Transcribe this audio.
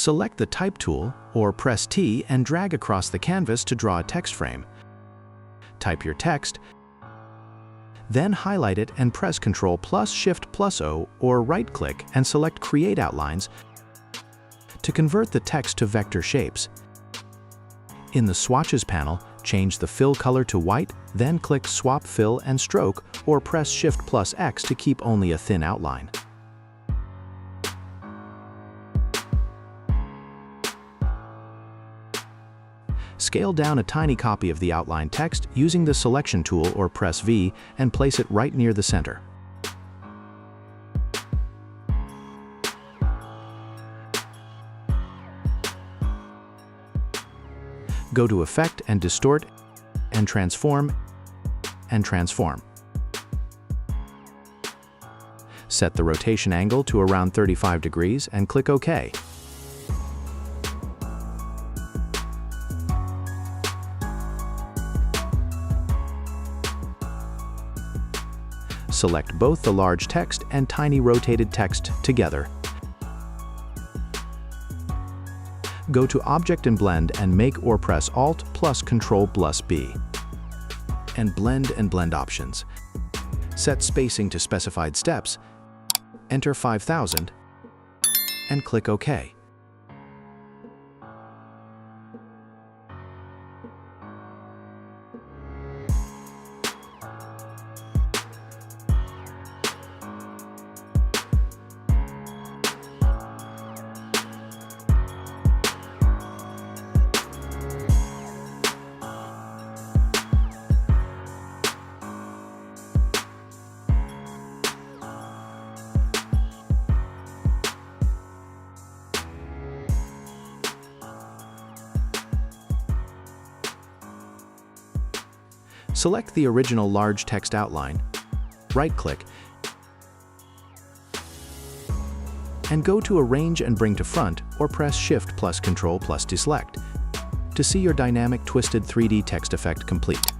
Select the Type tool or press T and drag across the canvas to draw a text frame. Type your text, then highlight it and press Ctrl plus Shift plus O or right-click and select Create Outlines to convert the text to vector shapes. In the Swatches panel, change the fill color to white, then click Swap Fill and Stroke or press Shift plus X to keep only a thin outline. Scale down a tiny copy of the outline text using the Selection tool or press V and place it right near the center. Go to Effect and Distort and Transform and Transform. Set the rotation angle to around 35 degrees and click OK. Select both the large text and tiny rotated text together. Go to Object and Blend and make or press Alt plus Ctrl plus B. And Blend options. Set spacing to specified steps, enter 5000, and click OK. Select the original large text outline, right-click, and go to Arrange and Bring to Front or press Shift plus Ctrl plus Deselect to see your dynamic twisted 3D text effect complete.